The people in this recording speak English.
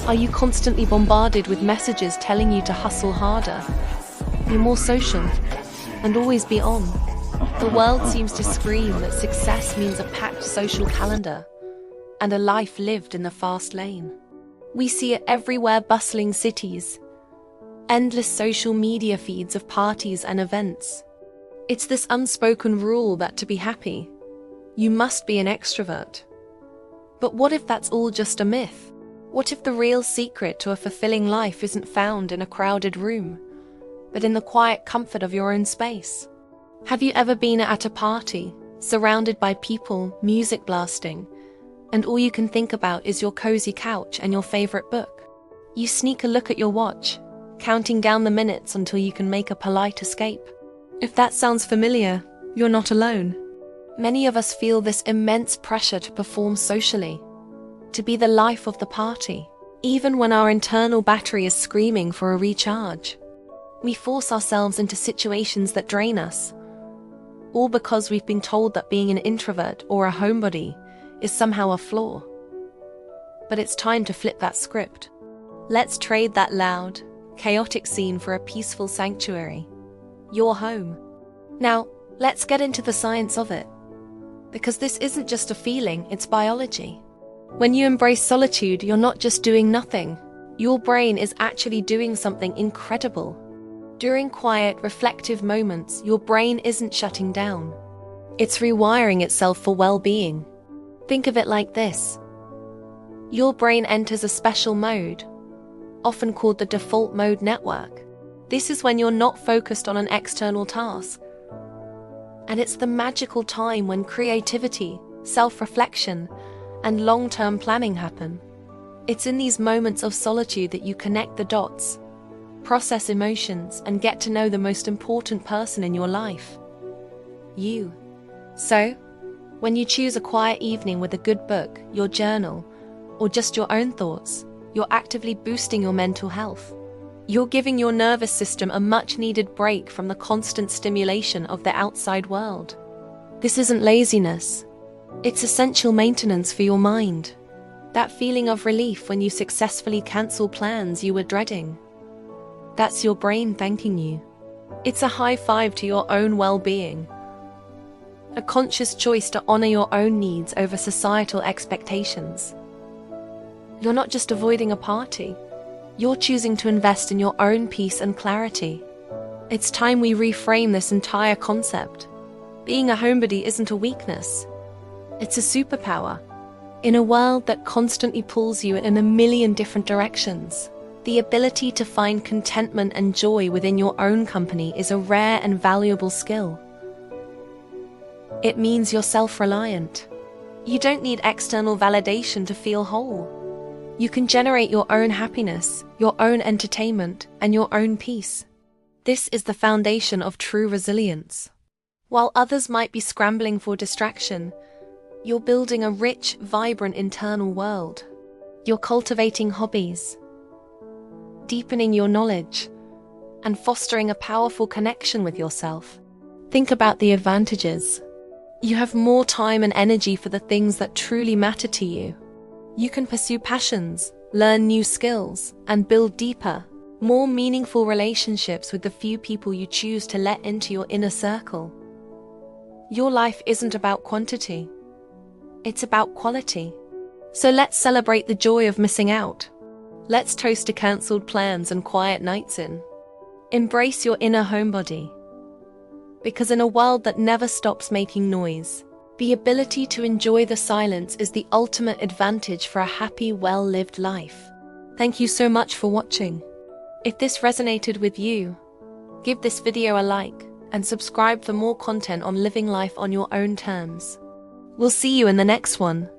Are you constantly bombarded with messages telling you to hustle harder, be more social, and always be on? The world seems to scream that success means a packed social calendar and a life lived in the fast lane. We see it everywhere: bustling cities, endless social media feeds of parties and events. It's this unspoken rule that to be happy, you must be an extrovert. But what if that's all just a myth? What if the real secret to a fulfilling life isn't found in a crowded room, but in the quiet comfort of your own space? Have you ever been at a party, surrounded by people, music blasting, and all you can think about is your cozy couch and your favorite book? You sneak a look at your watch, counting down the minutes until you can make a polite escape. If that sounds familiar, you're not alone. Many of us feel this immense pressure to perform socially, to be the life of the party, even when our internal battery is screaming for a recharge. We force ourselves into situations that drain us, all because we've been told that being an introvert or a homebody is somehow a flaw. But it's time to flip that script. Let's trade that loud, chaotic scene for a peaceful sanctuary, your home. Now, let's get into the science of it. Because this isn't just a feeling, it's biology. When you embrace solitude, you're not just doing nothing. Your brain is actually doing something incredible. During quiet, reflective moments, your brain isn't shutting down. It's rewiring itself for well-being. Think of it like this. Your brain enters a special mode, often called the default mode network. This is when you're not focused on an external task. And it's the magical time when creativity, self-reflection, and long-term planning happen. It's in these moments of solitude that you connect the dots, process emotions, and get to know the most important person in your life, you. So, when you choose a quiet evening with a good book, your journal, or just your own thoughts, you're actively boosting your mental health. You're giving your nervous system a much-needed break from the constant stimulation of the outside world. This isn't laziness. It's essential maintenance for your mind. That feeling of relief when you successfully cancel plans you were dreading. That's your brain thanking you. It's a high five to your own well-being. A conscious choice to honor your own needs over societal expectations. You're not just avoiding a party. You're choosing to invest in your own peace and clarity. It's time we reframe this entire concept. Being a homebody isn't a weakness. It's a superpower. In a world that constantly pulls you in a million different directions, the ability to find contentment and joy within your own company is a rare and valuable skill. It means you're self-reliant. You don't need external validation to feel whole. You can generate your own happiness, your own entertainment, and your own peace. This is the foundation of true resilience. While others might be scrambling for distraction, you're building a rich, vibrant internal world. You're cultivating hobbies, deepening your knowledge, and fostering a powerful connection with yourself. Think about the advantages. You have more time and energy for the things that truly matter to you. You can pursue passions, learn new skills, and build deeper, more meaningful relationships with the few people you choose to let into your inner circle. Your life isn't about quantity. It's about quality. So let's celebrate the joy of missing out. Let's toast to cancelled plans and quiet nights in. Embrace your inner homebody. Because in a world that never stops making noise, the ability to enjoy the silence is the ultimate advantage for a happy, well-lived life. Thank you so much for watching. If this resonated with you, give this video a like and subscribe for more content on living life on your own terms. We'll see you in the next one.